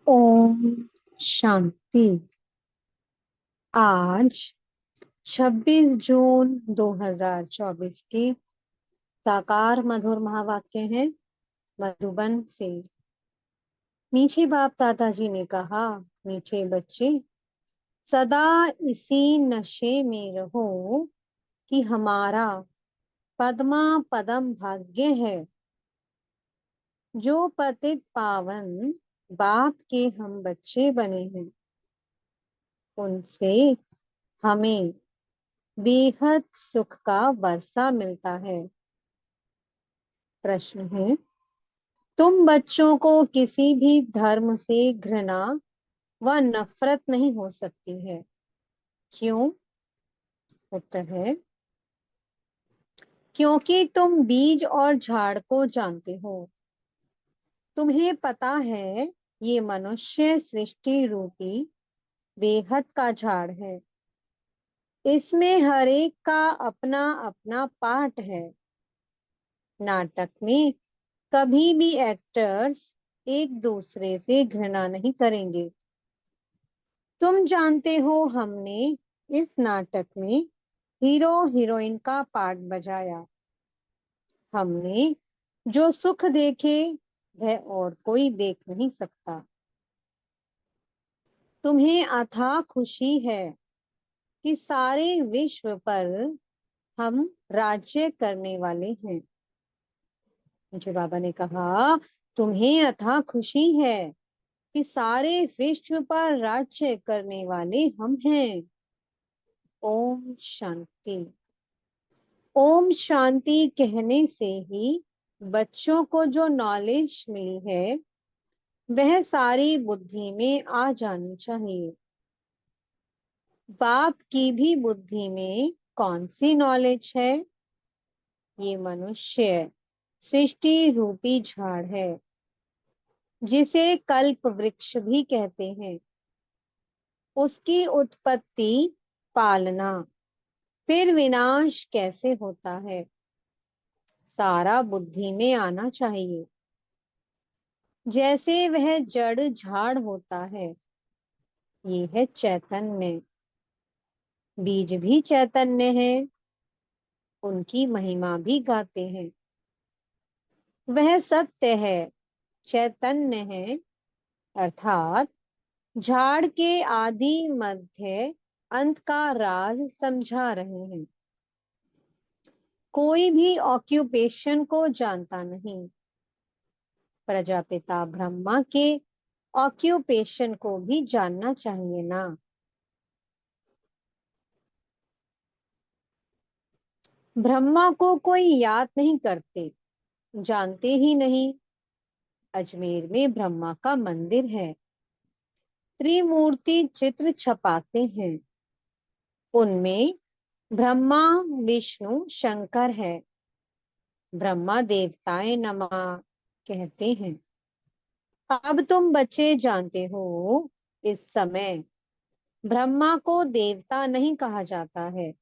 ओम शांति। आज 26 जून 2024 की साकार मधुर महावाक्य है मधुबन से। मीठे बाप दादाजी ने कहा, मीठे बच्चे सदा इसी नशे में रहो कि हमारा पद्मा पदम भाग्य है। जो पतित पावन बाप के हम बच्चे बने हैं, उनसे हमें बेहद सुख का वर्षा मिलता है। प्रश्न है, तुम बच्चों को किसी भी धर्म से घृणा व नफरत नहीं हो सकती है, क्यों? उत्तर है, क्योंकि तुम बीज और झाड़ को जानते हो। तुम्हें पता है ये मनुष्य सृष्टि रूपी बेहद का झाड़ है। इसमें हर एक का अपना अपना पार्ट है। नाटक में कभी भी एक्टर्स एक दूसरे से घृणा नहीं करेंगे। तुम जानते हो, हमने इस नाटक में हीरो हीरोइन का पार्ट बजाया। हमने जो सुख देखे वह और कोई देख नहीं सकता। तुम्हें अथाह खुशी है कि सारे विश्व पर हम राज्य करने वाले हैं। मुझे बाबा ने कहा, तुम्हें अथाह खुशी है कि सारे विश्व पर राज्य करने वाले हम हैं। ओम शांति। ओम शांति कहने से ही बच्चों को जो नॉलेज मिली है वह सारी बुद्धि में आ जानी चाहिए। बाप की भी बुद्धि में कौन सी नॉलेज है? ये मनुष्य सृष्टि रूपी झाड़ है, जिसे कल्प वृक्ष भी कहते हैं। उसकी उत्पत्ति, पालना, फिर विनाश कैसे होता है, सारा बुद्धि में आना चाहिए। जैसे वह जड़ झाड़ होता है, ये है चैतन्य। बीज भी चैतन्य है, उनकी महिमा भी गाते हैं। वह सत्य है, चैतन्य है, अर्थात झाड़ के आदि मध्य अंत का राज समझा रहे हैं। कोई भी ऑक्यूपेशन को जानता नहीं। प्रजापिता ब्रह्मा के ऑक्यूपेशन को भी जानना चाहिए ना। ब्रह्मा को कोई याद नहीं करते, जानते ही नहीं। अजमेर में ब्रह्मा का मंदिर है। त्रिमूर्ति चित्र छपाते हैं, उनमें ब्रह्मा विष्णु शंकर है। ब्रह्मा देवताएं नमः कहते हैं। अब तुम बच्चे जानते हो, इस समय ब्रह्मा को देवता नहीं कहा जाता है।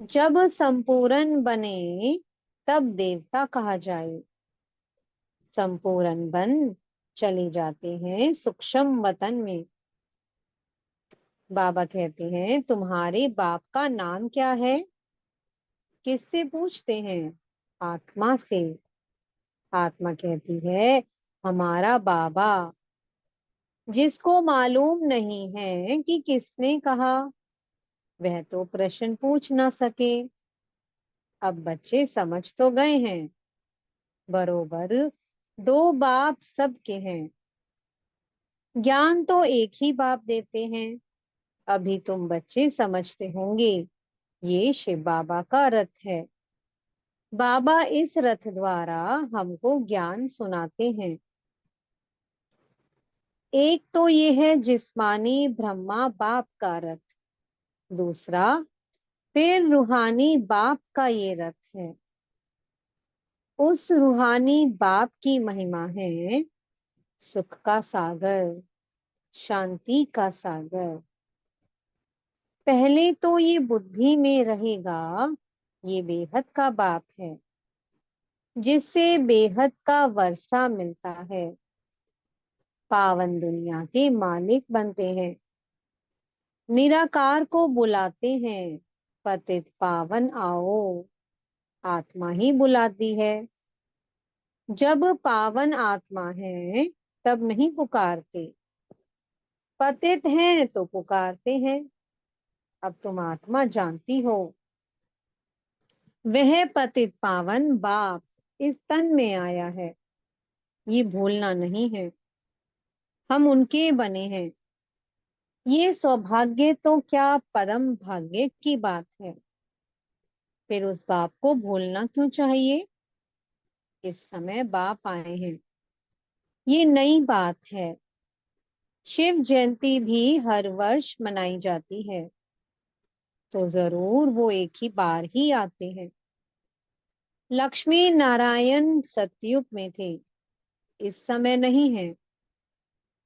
जब संपूर्ण बने तब देवता कहा जाए। संपूर्ण बन चले जाते हैं सूक्ष्म वतन में। बाबा कहते हैं, तुम्हारे बाप का नाम क्या है? किससे पूछते हैं? आत्मा से। आत्मा कहती है, हमारा बाबा। जिसको मालूम नहीं है कि किसने कहा, वह तो प्रश्न पूछ ना सके। अब बच्चे समझ तो गए हैं, बरोबर दो बाप सबके हैं। ज्ञान तो एक ही बाप देते हैं। अभी तुम बच्चे समझते होंगे, ये शिव बाबा का रथ है। बाबा इस रथ द्वारा हमको ज्ञान सुनाते हैं। एक तो ये है जिस्मानी ब्रह्मा बाप का रथ, दूसरा फिर रूहानी बाप का ये रथ है। उस रूहानी बाप की महिमा है सुख का सागर, शांति का सागर। पहले तो ये बुद्धि में रहेगा, ये बेहद का बाप है, जिससे बेहद का वर्षा मिलता है। पावन दुनिया के मालिक बनते हैं। निराकार को बुलाते हैं, पतित पावन आओ, आत्मा ही बुलाती है। जब पावन आत्मा है तब नहीं पुकारते, पतित हैं तो पुकारते हैं। अब तुम आत्मा जानती हो, वह पतित पावन बाप इस तन में आया है, ये भूलना नहीं है। हम उनके बने हैं। ये सौभाग्य तो क्या परम भाग्य की बात है। फिर उस बाप को भूलना क्यों चाहिए। इस समय बाप आए हैं, ये नई बात है। शिव जयंती भी हर वर्ष मनाई जाती है, तो जरूर वो एक ही बार ही आते हैं। लक्ष्मी नारायण सतयुग में थे, इस समय नहीं है,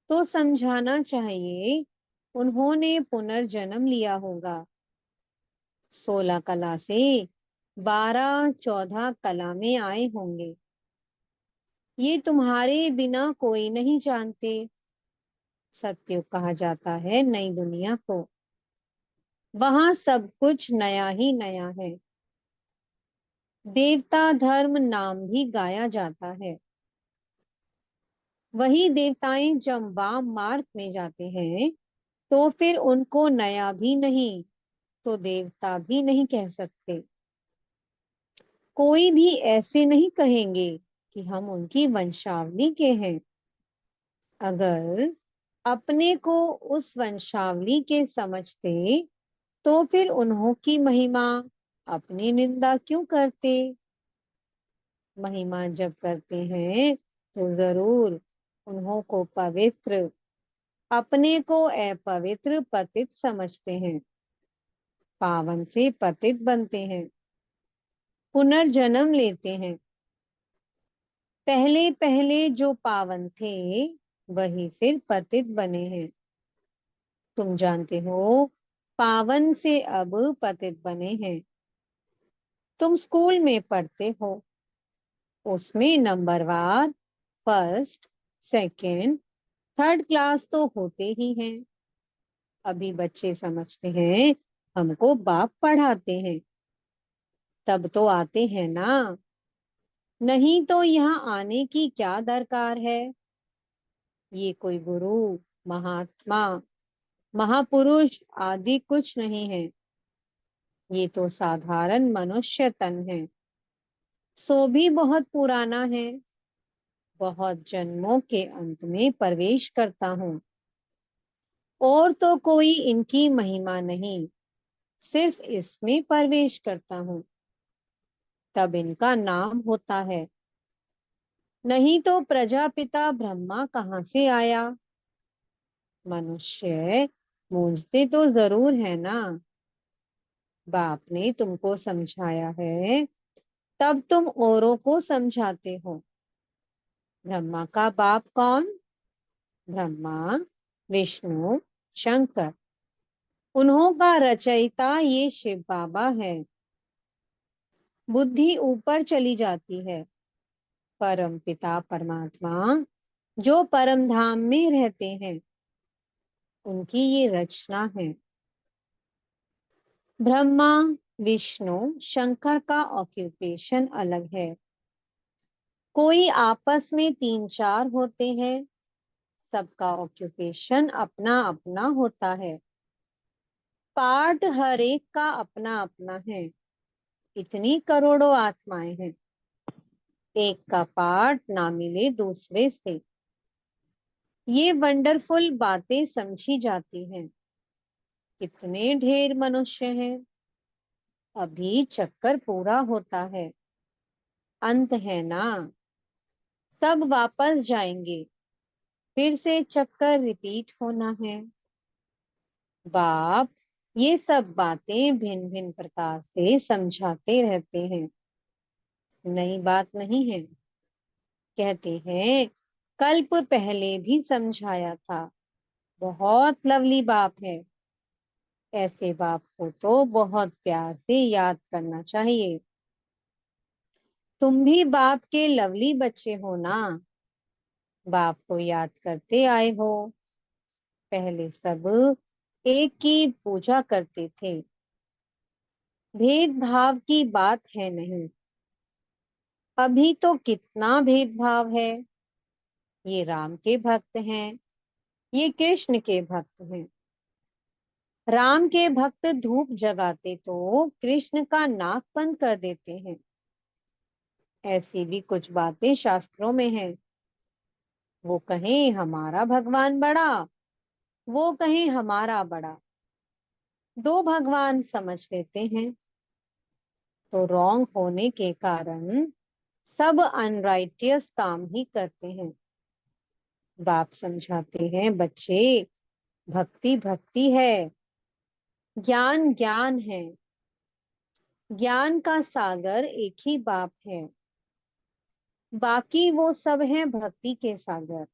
तो समझाना चाहिए उन्होंने पुनर्जन्म लिया होगा। 16 कला से 12-14 कला में आए होंगे। ये तुम्हारे बिना कोई नहीं जानते। सत्युग कहा जाता है नई दुनिया को, वहां सब कुछ नया ही नया है। देवता धर्म नाम भी गाया जाता है। वही देवताएं जब वाम मार्ग में जाते हैं तो फिर उनको नया भी नहीं तो देवता भी नहीं कह सकते। कोई भी ऐसे नहीं कहेंगे कि हम उनकी वंशावली के हैं। अगर अपने को उस वंशावली के समझते तो फिर उन्हों की महिमा अपनी निंदा क्यों करते। महिमा जब करते हैं तो जरूर उन्हों को पवित्र, अपने को अपवित्र पतित समझते हैं। पावन से पतित बनते हैं, पुनर्जन्म लेते हैं। पहले पहले जो पावन थे वही फिर पतित बने हैं। तुम जानते हो, पावन से अब पतित बने हैं। तुम स्कूल में पढ़ते हो, उसमें नंबरवार फर्स्ट, सेकंड, थर्ड क्लास तो होते ही हैं। अभी बच्चे समझते हैं हमको बाप पढ़ाते हैं, तब तो आते हैं ना, नहीं तो यहाँ आने की क्या दरकार है। ये कोई गुरु, महात्मा, महापुरुष आदि कुछ नहीं है। ये तो साधारण मनुष्य तन है, सो भी बहुत पुराना है। बहुत जन्मों के अंत में प्रवेश करता हूँ, और तो कोई इनकी महिमा नहीं, सिर्फ इसमें प्रवेश करता हूँ, तब इनका नाम होता है। नहीं तो प्रजापिता ब्रह्मा कहाँ से आया। मनुष्य मूंझते तो जरूर है ना। बाप ने तुमको समझाया है, तब तुम औरों को समझाते हो। ब्रह्मा का बाप कौन। ब्रह्मा, विष्णु, शंकर, उन्हों का रचयिता ये शिव बाबा है। बुद्धि ऊपर चली जाती है। परम पिता परमात्मा जो परम धाम में रहते हैं, उनकी ये रचना है। ब्रह्मा, विष्णु, शंकर का ऑक्यूपेशन अलग है। कोई आपस में 3-4 होते हैं, सबका ऑक्यूपेशन अपना अपना होता है। पार्ट हर एक का अपना अपना है। इतनी करोड़ों आत्माएं हैं, एक का पार्ट ना मिले दूसरे से। ये वंडरफुल बातें समझी जाती हैं। कितने ढेर मनुष्य हैं, अभी चक्कर पूरा होता है, अंत है ना, सब वापस जाएंगे, फिर से चक्कर रिपीट होना है। बाप ये सब बातें भिन्न भिन्न प्रकार से समझाते रहते हैं, नई बात नहीं है। कहते हैं कल्प पहले भी समझाया था, बहुत लवली बाप है। ऐसे बाप को तो बहुत प्यार से याद करना चाहिए। तुम भी बाप के लवली बच्चे हो ना। बाप को याद करते आए हो। पहले सब एक की पूजा करते थे, भेदभाव की बात है नहीं। अभी तो कितना भेदभाव है। ये राम के भक्त हैं, ये कृष्ण के भक्त हैं। राम के भक्त धूप जगाते तो कृष्ण का नाक बंद कर देते हैं। ऐसी भी कुछ बातें शास्त्रों में हैं। वो कहें हमारा भगवान बड़ा, वो कहें हमारा बड़ा, दो भगवान समझ लेते हैं। तो रॉन्ग होने के कारण सब अनराइटियस काम ही करते हैं। बाप समझाते हैं, बच्चे, भक्ति भक्ति है, ज्ञान ज्ञान है। ज्ञान का सागर एक ही बाप है, बाकी वो सब है भक्ति के सागर।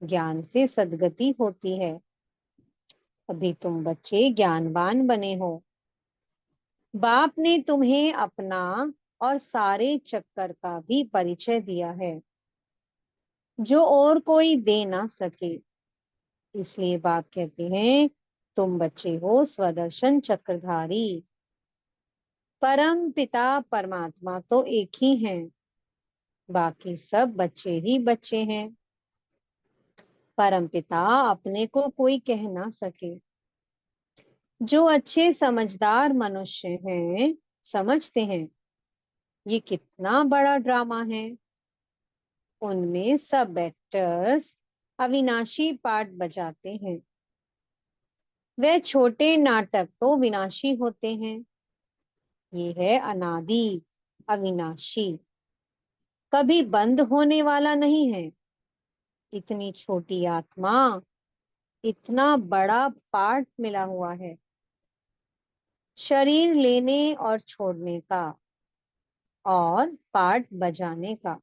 ज्ञान से सद्गति होती है। अभी तुम बच्चे ज्ञानवान बने हो। बाप ने तुम्हें अपना और सारे चक्कर का भी परिचय दिया है, जो और कोई दे ना सके। इसलिए बाप कहते हैं, तुम बच्चे हो स्वदर्शन चक्रधारी। परम पिता परमात्मा तो एक ही हैं, बाकी सब बच्चे ही बच्चे हैं। परम पिता अपने को कोई कह ना सके। जो अच्छे समझदार मनुष्य हैं, समझते हैं ये कितना बड़ा ड्रामा है। उनमें सब एक्टर्स अविनाशी पार्ट बजाते हैं। वे छोटे नाटक तो विनाशी होते हैं। ये है अनादि, अविनाशी, कभी बंद होने वाला नहीं है। इतनी छोटी आत्मा, इतना बड़ा पार्ट मिला हुआ है, शरीर लेने और छोड़ने का और पार्ट बजाने का।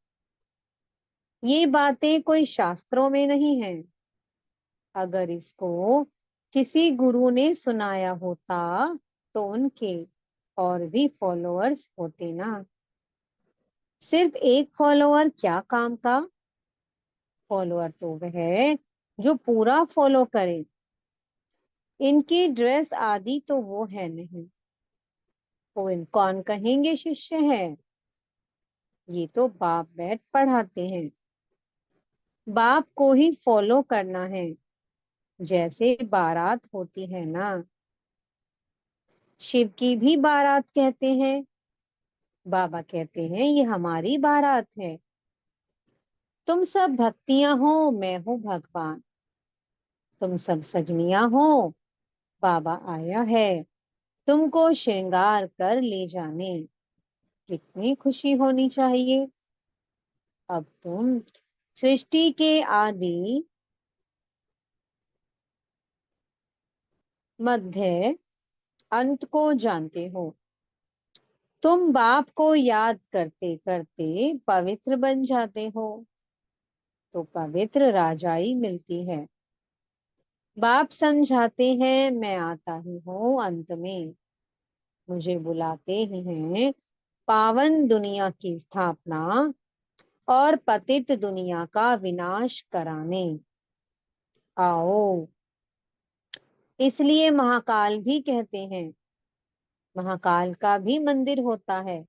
ये बातें कोई शास्त्रों में नहीं है। अगर इसको किसी गुरु ने सुनाया होता तो उनके और भी फॉलोअर्स होते ना। सिर्फ एक फॉलोअर क्या काम का। फॉलोअर तो वह है जो पूरा फॉलो करे। इनकी ड्रेस आदि तो वो है नहीं। वो इन कौन कहेंगे शिष्य है। ये तो बाप बैठ पढ़ाते हैं। बाप को ही फॉलो करना है। जैसे बारात होती है ना, शिव की भी बारात कहते हैं। बाबा कहते हैं ये हमारी बारात है। तुम सब भक्तियां हो, मैं हूँ भगवान। तुम सब सजनियां हो, बाबा आया है तुमको श्रृंगार कर ले जाने। कितनी खुशी होनी चाहिए। अब तुम सृष्टि के आदि, मध्य, अंत को जानते हो। तुम बाप को याद करते करते पवित्र बन जाते हो। तो पवित्र राजाई मिलती है। बाप समझाते हैं, मैं आता ही हूँ अंत में। मुझे बुलाते ही हैं पावन दुनिया की स्थापना और पतित दुनिया का विनाश कराने। आओ। इसलिए महाकाल भी कहते हैं। महाकाल का भी मंदिर होता है।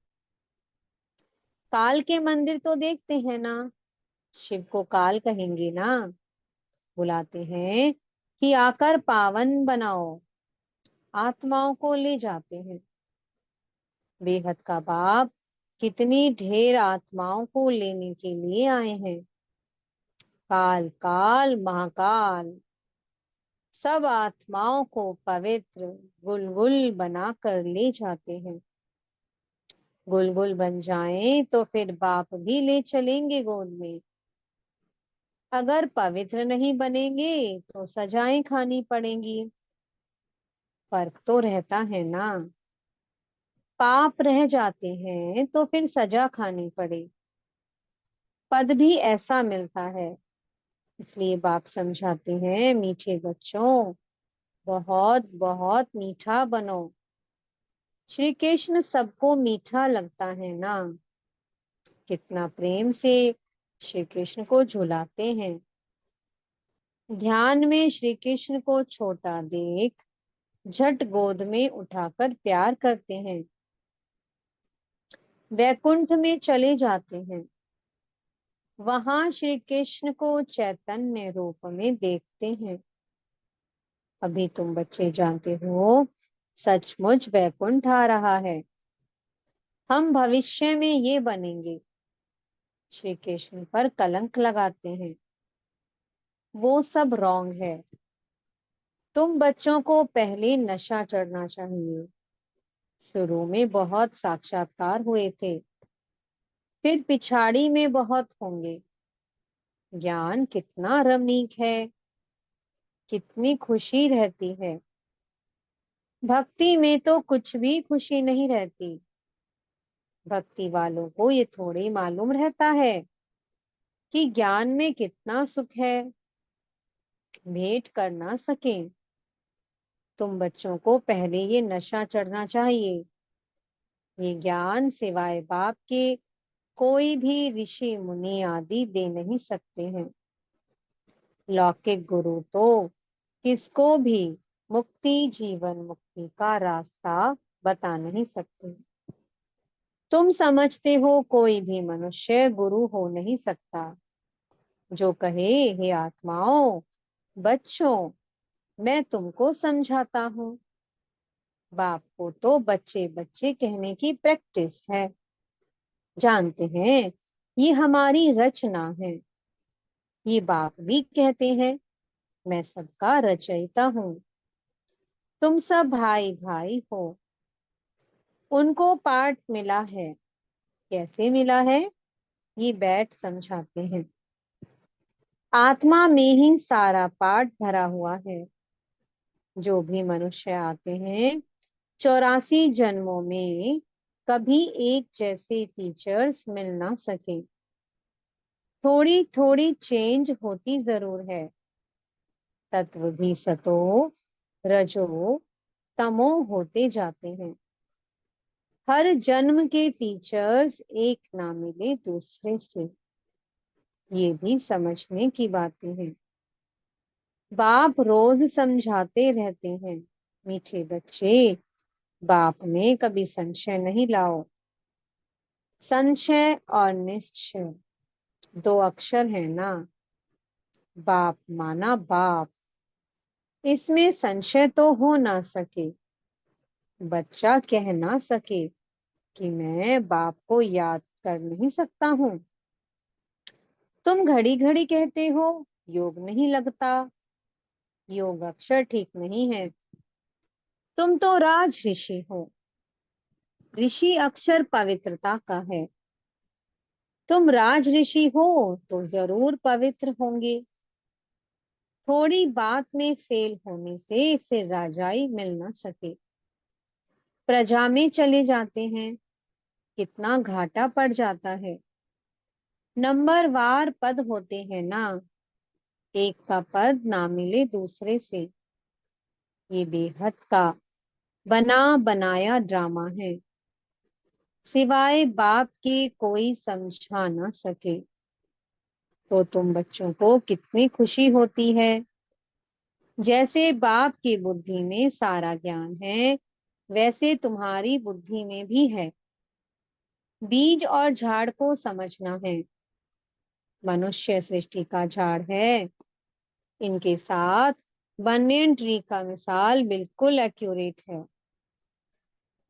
काल के मंदिर तो देखते हैं ना। शिव को काल कहेंगे ना। बुलाते हैं कि आकर पावन बनाओ। आत्माओं को ले जाते हैं। बेहद का बाप कितनी ढेर आत्माओं को लेने के लिए आए हैं। काल काल महाकाल सब आत्माओं को पवित्र गुलगुल बनाकर ले जाते हैं। गुलगुल बन जाएं तो फिर बाप भी ले चलेंगे गोद में। अगर पवित्र नहीं बनेंगे तो सजाएं खानी पड़ेंगी। फर्क तो रहता है ना। पाप रह जाते हैं तो फिर सजा खानी पड़े। पद भी ऐसा मिलता है। इसलिए बाप समझाते हैं, मीठे बच्चों, बहुत बहुत मीठा बनो। श्री कृष्ण सबको मीठा लगता है ना। कितना प्रेम से श्री कृष्ण को झुलाते हैं। ध्यान में श्री कृष्ण को छोटा देख झट गोद में उठाकर प्यार करते हैं। वैकुंठ में चले जाते हैं। वहां श्री कृष्ण को चैतन्य रूप में देखते हैं। अभी तुम बच्चे जानते हो, सचमुच वैकुंठ आ रहा है। हम भविष्य में ये बनेंगे। श्री कृष्ण पर कलंक लगाते हैं। वो सब रॉन्ग है। तुम बच्चों को पहले नशा चढ़ना चाहिए। शुरू में बहुत साक्षात्कार हुए थे, फिर पिछाड़ी में बहुत होंगे। ज्ञान कितना रमणीक है, कितनी खुशी रहती है। भक्ति में तो कुछ भी खुशी नहीं रहती। भक्ति वालों को ये थोड़ी मालूम रहता है कि ज्ञान में कितना सुख है। भेंट कर ना सके। तुम बच्चों को पहले ये नशा चढ़ना चाहिए। ये ज्ञान सिवाय बाप के कोई भी ऋषि मुनि आदि दे नहीं सकते हैं। लौकिक गुरु तो किसको भी मुक्ति, जीवन मुक्ति का रास्ता बता नहीं सकते। तुम समझते हो कोई भी मनुष्य गुरु हो नहीं सकता। जो कहे, हे आत्माओं, बच्चों, मैं तुमको समझाता हूँ। बाप को तो बच्चे बच्चे कहने की प्रैक्टिस है। जानते हैं, ये हमारी रचना है। ये बाप भी कहते हैं, मैं सबका रचयिता हूँ। तुम सब भाई भाई हो। उनको पाठ मिला है। कैसे मिला है, ये बैठ समझाते हैं। आत्मा में ही सारा पाठ भरा हुआ है। जो भी मनुष्य आते हैं 84 जन्मों में, कभी एक जैसे फीचर्स मिल ना सके। थोड़ी थोड़ी चेंज होती जरूर है। तत्व भी सतो, रजो, तमो होते जाते हैं। हर जन्म के फीचर्स एक ना मिले दूसरे से। ये भी समझने की बातें हैं। बाप रोज समझाते रहते हैं, मीठे बच्चे, बाप में कभी संशय नहीं लाओ। संशय और निश्चय दो अक्षर है ना। बाप माना बाप, इसमें संशय तो हो ना सके। बच्चा कह ना सके कि मैं बाप को याद कर नहीं सकता हूँ। तुम घड़ी घड़ी कहते हो योग नहीं लगता, योग अक्षर ठीक नहीं है। तुम तो राज ऋषि हो। ऋषि अक्षर पवित्रता का है। तुम राज ऋषि हो तो जरूर पवित्र होंगे। थोड़ी बात में फेल होने से फिर राजाई मिल ना सके। प्रजा में चले जाते हैं, कितना घाटा पड़ जाता है। नंबर वार पद होते हैं ना। एक का पद ना मिले दूसरे से। ये बेहद का बना बनाया ड्रामा है। सिवाय बाप के कोई समझा ना सके। तो तुम बच्चों को कितनी खुशी होती है। जैसे बाप की बुद्धि में सारा ज्ञान है, वैसे तुम्हारी बुद्धि में भी है। बीज और झाड़ को समझना है। मनुष्य सृष्टि का झाड़ है। इनके साथ बनियन ट्री का मिसाल बिल्कुल एक्यूरेट है।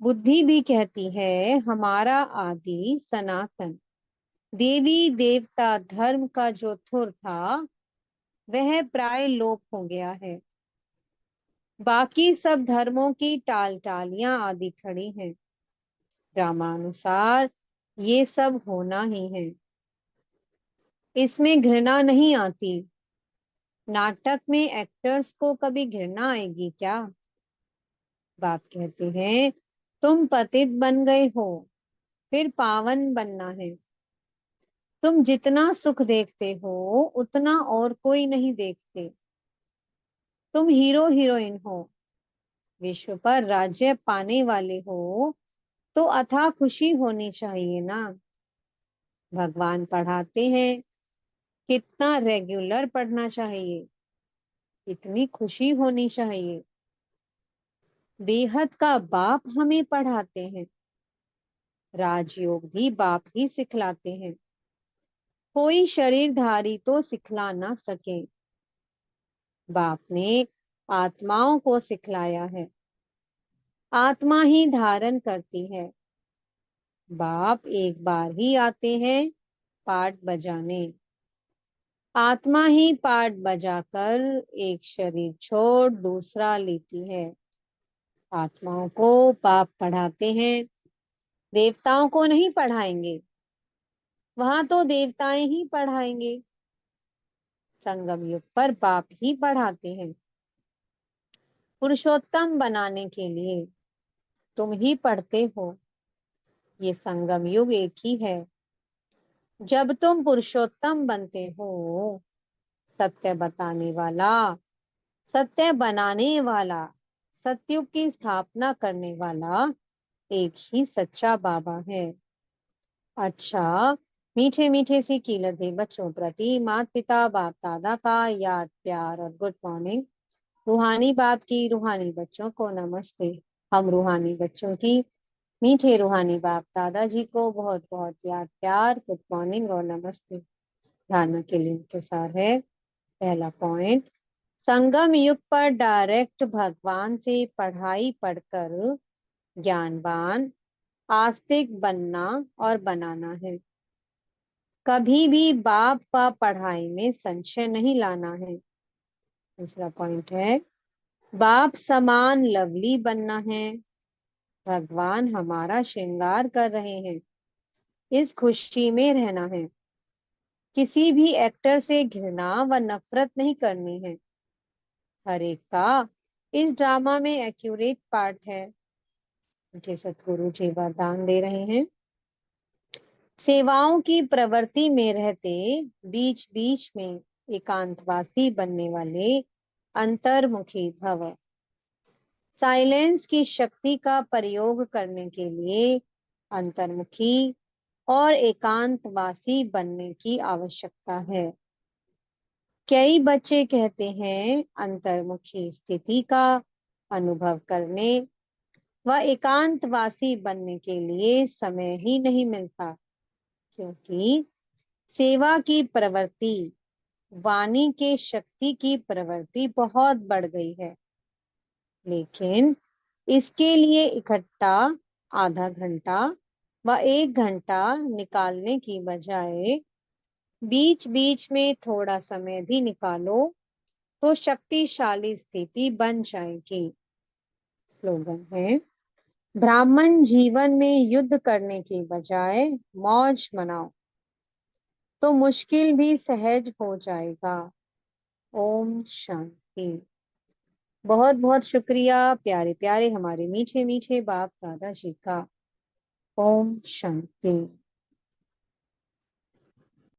बुद्धि भी कहती है हमारा आदि सनातन देवी देवता धर्म का जो थुर था, वह प्राय लोप हो गया है। बाकी सब धर्मों की टाल टालियां आदि खड़ी हैं। रामानुसार ये सब होना ही है। इसमें घृणा नहीं आती। नाटक में एक्टर्स को कभी घृणा आएगी क्या? बाप कहते हैं, तुम पतित बन गए हो, फिर पावन बनना है। तुम जितना सुख देखते हो उतना और कोई नहीं देखते। तुम हीरो हीरोइन हो, विश्व पर राज्य पाने वाले हो, तो अथाह खुशी होनी चाहिए ना। भगवान पढ़ाते हैं, कितना रेगुलर पढ़ना चाहिए, कितनी खुशी होनी चाहिए। बेहद का बाप हमें पढ़ाते हैं, राजयोग भी बाप ही सिखलाते हैं। कोई शरीरधारी तो सिखला ना सके, बाप ने आत्माओं को सिखलाया है। आत्मा ही धारण करती है। बाप एक बार ही आते हैं पाठ बजाने। आत्मा ही पाठ बजाकर एक शरीर छोड़ दूसरा लेती है। आत्माओं को बाप पढ़ाते हैं, देवताओं को नहीं पढ़ाएंगे, वहां तो देवताएं ही पढ़ाएंगे। संगम युग पर बाप ही पढ़ाते हैं। पुरुषोत्तम बनाने के लिए तुम ही पढ़ते हो। ये संगम युग एक ही है। जब तुम पुरुषोत्तम बनते हो, सत्य बताने वाला, सत्य बनाने वाला, सत्युग की स्थापना करने वाला एक ही सच्चा बाबा है। अच्छा, मीठे मीठे सी कीलते बच्चों प्रति माता पिता बाप दादा का याद प्यार और गुड मॉर्निंग। रूहानी बाप की रूहानी बच्चों को नमस्ते। हम रूहानी बच्चों की मीठे रूहानी बाप दादाजी को बहुत बहुत याद प्यार, गुड मॉर्निंग और नमस्ते। धारणा के लिए के सार है। पहला पॉइंट, संगम युग पर डायरेक्ट भगवान से पढ़ाई पढ़कर ज्ञानवान आस्तिक बनना और बनाना है। कभी भी बाप का पढ़ाई में संशय नहीं लाना है। दूसरा पॉइंट है, बाप समान लवली बनना है। भगवान हमारा श्रृंगार कर रहे हैं, इस खुशी में रहना है। किसी भी एक्टर से घृणा व नफरत नहीं करनी है। हर एक का इस ड्रामा में एक्यूरेट पार्ट है, मुझे सतगुरु जी वरदान दे रहे हैं। सेवाओं की प्रवृत्ति में रहते बीच बीच में एकांतवासी बनने वाले अंतर्मुखी भव। साइलेंस की शक्ति का प्रयोग करने के लिए अंतर्मुखी और एकांतवासी बनने की आवश्यकता है। कई बच्चे कहते हैं अंतर्मुखी स्थिति का अनुभव करने व एकांतवासी बनने के लिए समय ही नहीं मिलता, क्योंकि सेवा की प्रवृत्ति, वाणी के शक्ति की प्रवृत्ति बहुत बढ़ गई है। लेकिन इसके लिए इकट्ठा आधा घंटा व 1 घंटा निकालने की बजाय बीच बीच में थोड़ा समय भी निकालो तो शक्तिशाली स्थिति बन जाएगी। स्लोगन है, ब्राह्मण जीवन में युद्ध करने के बजाय मौज मनाओ तो मुश्किल भी सहज हो जाएगा। ओम शांति। बहुत बहुत शुक्रिया प्यारे प्यारे हमारे मीठे मीठे बाप दादा जी का। ओम शांति।